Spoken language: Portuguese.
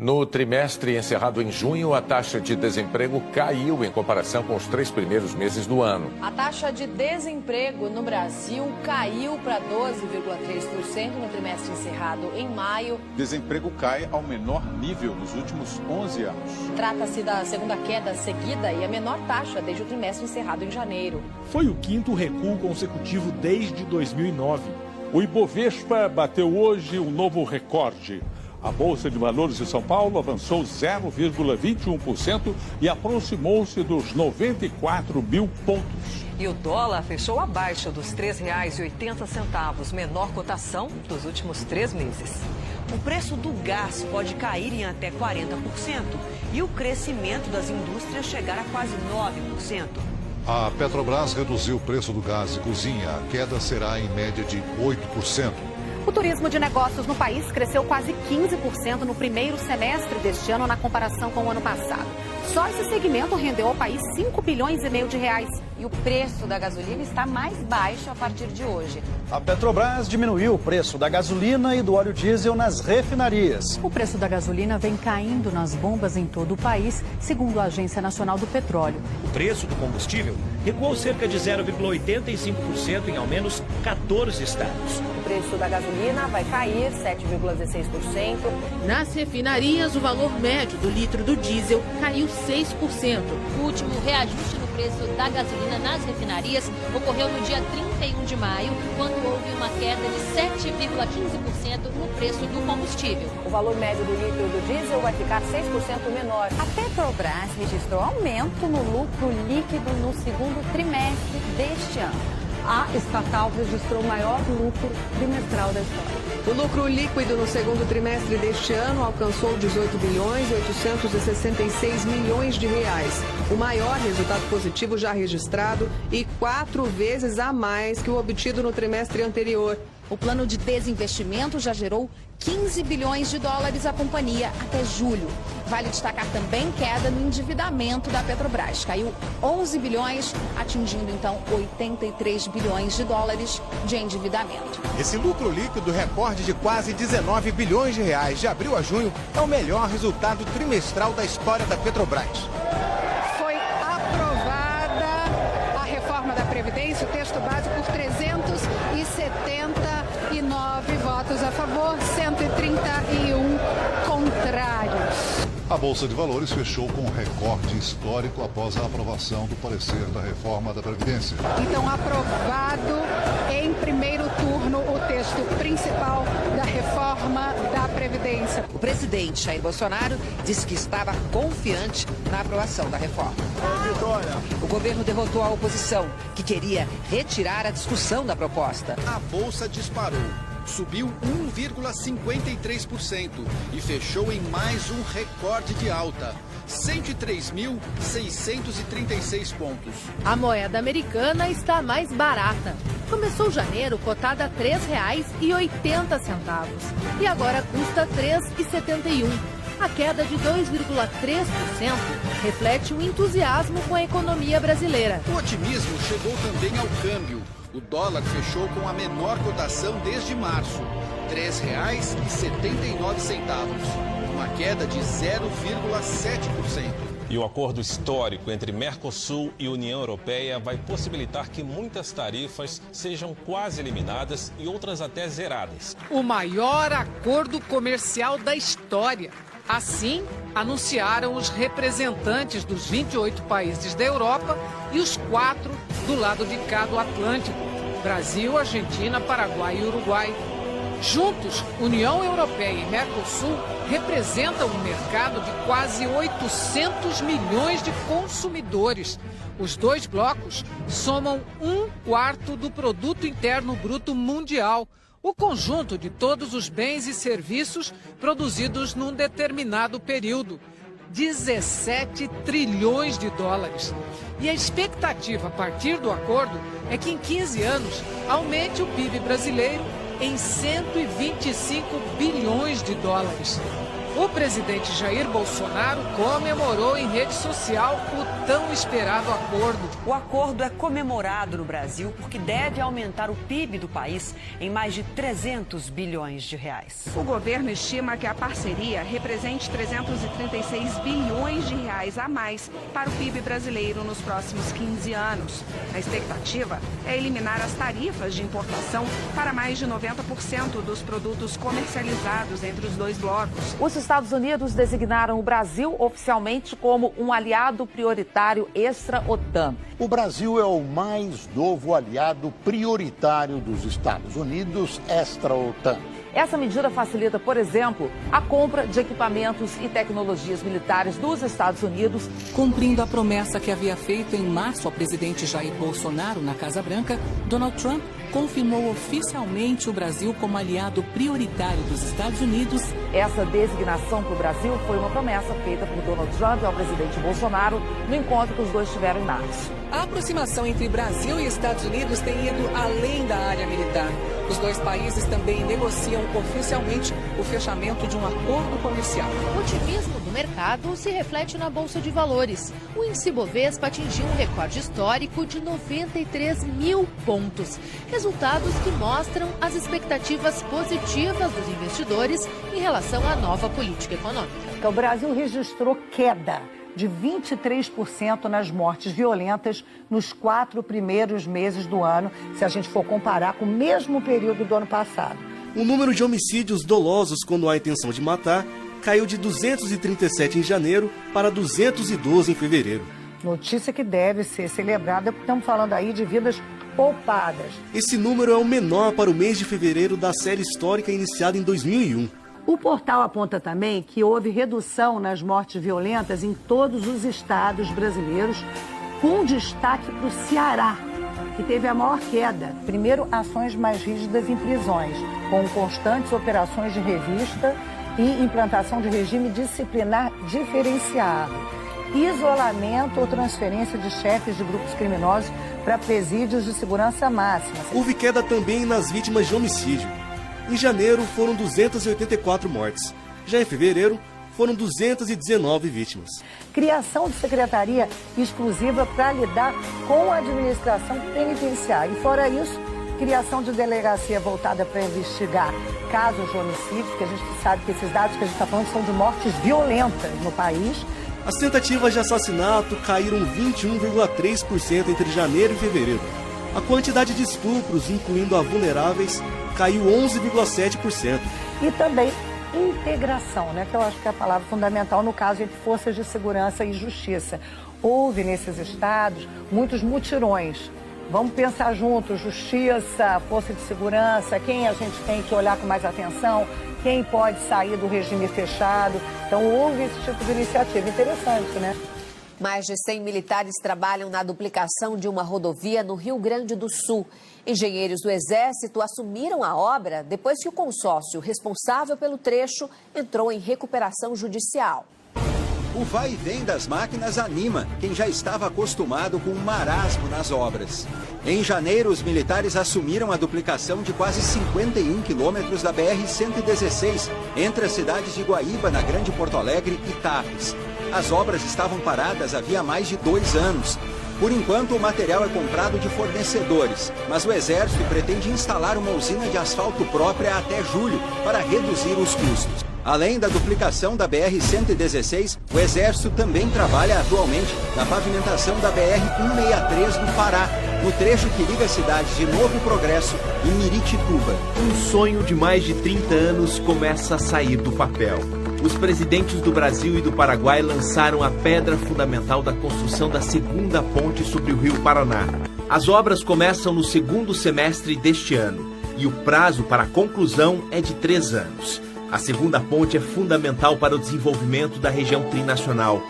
No trimestre encerrado em junho, a taxa de desemprego caiu em comparação com os 3 primeiros meses do ano. A taxa de desemprego no Brasil caiu para 12,3% no trimestre encerrado em maio. O desemprego cai ao menor nível nos últimos 11 anos. Trata-se da segunda queda seguida e a menor taxa desde o trimestre encerrado em janeiro. Foi o 5º recuo consecutivo desde 2009. O Ibovespa bateu hoje um novo recorde. A Bolsa de Valores de São Paulo avançou 0,21% e aproximou-se dos 94 mil pontos. E o dólar fechou abaixo dos R$ 3,80, menor cotação dos últimos 3 meses. O preço do gás pode cair em até 40% e o crescimento das indústrias chegar a quase 9%. A Petrobras reduziu o preço do gás de cozinha. A queda será em média de 8%. O turismo de negócios no país cresceu quase 15% no primeiro semestre deste ano na comparação com o ano passado. Só esse segmento rendeu ao país 5,5 bilhões de reais. E o preço da gasolina está mais baixo a partir de hoje. A Petrobras diminuiu o preço da gasolina e do óleo diesel nas refinarias. O preço da gasolina vem caindo nas bombas em todo o país, segundo a Agência Nacional do Petróleo. O preço do combustível recuou cerca de 0,85% em ao menos 14 estados. O preço da gasolina vai cair 7,16%. Nas refinarias, o valor médio do litro do diesel caiu 6%. O último reajuste no preço da gasolina nas refinarias ocorreu no dia 31 de maio, quando houve uma queda de 7,15% no preço do combustível. O valor médio do litro do diesel vai ficar 6% menor. A Petrobras registrou aumento no lucro líquido no segundo trimestre deste ano. A estatal registrou o maior lucro trimestral da história. O lucro líquido no segundo trimestre deste ano alcançou 18 bilhões e 866 milhões de reais. O maior resultado positivo já registrado e 4 vezes a mais que o obtido no trimestre anterior. O plano de desinvestimento já gerou 15 bilhões de dólares à companhia até julho. Vale destacar também queda no endividamento da Petrobras. Caiu 11 bilhões, atingindo então 83 bilhões de dólares de endividamento. Esse lucro líquido recorde de quase 19 bilhões de reais de abril a junho é o melhor resultado trimestral da história da Petrobras. Foi aprovada a reforma da Previdência, o texto base, por 379 votos a favor, 131 contrários. A Bolsa de Valores fechou com um recorde histórico após a aprovação do parecer da reforma da Previdência. Então, aprovado em primeiro turno o texto principal da reforma da Previdência. O presidente Jair Bolsonaro disse que estava confiante na aprovação da reforma. O governo derrotou a oposição, que queria retirar a discussão da proposta. A Bolsa disparou. Subiu 1,53% e fechou em mais um recorde de alta, 103.636 pontos. A moeda americana está mais barata. Começou janeiro cotada a R$ 3,80 e agora custa R$ 3,71. A queda de 2,3% reflete o entusiasmo com a economia brasileira. O otimismo chegou também ao câmbio. O dólar fechou com a menor cotação desde março, R$ 3,79, uma queda de 0,7%. E o acordo histórico entre Mercosul e União Europeia vai possibilitar que muitas tarifas sejam quase eliminadas e outras até zeradas. O maior acordo comercial da história. Assim, anunciaram os representantes dos 28 países da Europa e os 4 do lado de cá do Atlântico: Brasil, Argentina, Paraguai e Uruguai. Juntos, União Europeia e Mercosul representam um mercado de quase 800 milhões de consumidores. Os dois blocos somam 1/4 do produto interno bruto mundial, o conjunto de todos os bens e serviços produzidos num determinado período. 17 trilhões de dólares. E a expectativa a partir do acordo é que em 15 anos aumente o PIB brasileiro em 125 bilhões de dólares. O presidente Jair Bolsonaro comemorou em rede social o tão esperado acordo. O acordo é comemorado no Brasil porque deve aumentar o PIB do país em mais de 300 bilhões de reais. O governo estima que a parceria represente 336 bilhões de reais a mais para o PIB brasileiro nos próximos 15 anos. A expectativa é eliminar as tarifas de importação para mais de 90% dos produtos comercializados entre os dois blocos. Os Estados Unidos designaram o Brasil oficialmente como um aliado prioritário extra-OTAN. O Brasil é o mais novo aliado prioritário dos Estados Unidos extra-OTAN. Essa medida facilita, por exemplo, a compra de equipamentos e tecnologias militares dos Estados Unidos. Cumprindo a promessa que havia feito em março ao presidente Jair Bolsonaro na Casa Branca, Donald Trump confirmou oficialmente o Brasil como aliado prioritário dos Estados Unidos. Essa designação para o Brasil foi uma promessa feita por Donald Trump ao presidente Bolsonaro no encontro que os dois tiveram em março. A aproximação entre Brasil e Estados Unidos tem ido além da área militar. Os dois países também negociam oficialmente o fechamento de um acordo comercial. O otimismo do mercado se reflete na Bolsa de Valores. O índice Bovespa atingiu um recorde histórico de 93 mil pontos. Resultados que mostram as expectativas positivas dos investidores em relação à nova política econômica. O Brasil registrou queda de 23% nas mortes violentas nos 4 primeiros meses do ano, se a gente for comparar com o mesmo período do ano passado. O número de homicídios dolosos quando há intenção de matar caiu de 237 em janeiro para 212 em fevereiro. Notícia que deve ser celebrada, porque estamos falando aí de vidas poupadas. Esse número é o menor para o mês de fevereiro da série histórica iniciada em 2001. O portal aponta também que houve redução nas mortes violentas em todos os estados brasileiros, com destaque para o Ceará, que teve a maior queda. Primeiro, ações mais rígidas em prisões, com constantes operações de revista e implantação de regime disciplinar diferenciado. Isolamento ou transferência de chefes de grupos criminosos para presídios de segurança máxima. Houve queda também nas vítimas de homicídio. Em janeiro, foram 284 mortes. Já em fevereiro, foram 219 vítimas. Criação de secretaria exclusiva para lidar com a administração penitenciária. E fora isso, criação de delegacia voltada para investigar casos de homicídio, porque a gente sabe que esses dados que a gente está falando são de mortes violentas no país. As tentativas de assassinato caíram 21,3% entre janeiro e fevereiro. A quantidade de estupros, incluindo a vulneráveis, caiu 11,7%. E também integração, né, que eu acho que é a palavra fundamental no caso entre forças de segurança e justiça. Houve nesses estados muitos mutirões. Vamos pensar juntos, justiça, força de segurança, quem a gente tem que olhar com mais atenção, quem pode sair do regime fechado. Então houve esse tipo de iniciativa. Interessante, né? Mais de 100 militares trabalham na duplicação de uma rodovia no Rio Grande do Sul. Engenheiros do Exército assumiram a obra depois que o consórcio responsável pelo trecho entrou em recuperação judicial. O vai e vem das máquinas anima quem já estava acostumado com o marasmo nas obras. Em janeiro, os militares assumiram a duplicação de quase 51 quilômetros da BR-116, entre as cidades de Guaíba, na Grande Porto Alegre, e Tapes. As obras estavam paradas havia mais de 2 anos. Por enquanto, o material é comprado de fornecedores, mas o Exército pretende instalar uma usina de asfalto própria até julho para reduzir os custos. Além da duplicação da BR-116, o Exército também trabalha atualmente na pavimentação da BR-163 no Pará, no trecho que liga as cidades de Novo Progresso e Miritituba. Um sonho de mais de 30 anos começa a sair do papel. Os presidentes do Brasil e do Paraguai lançaram a pedra fundamental da construção da segunda ponte sobre o Rio Paraná. As obras começam no segundo semestre deste ano e o prazo para a conclusão é de 3 anos. A segunda ponte é fundamental para o desenvolvimento da região trinacional.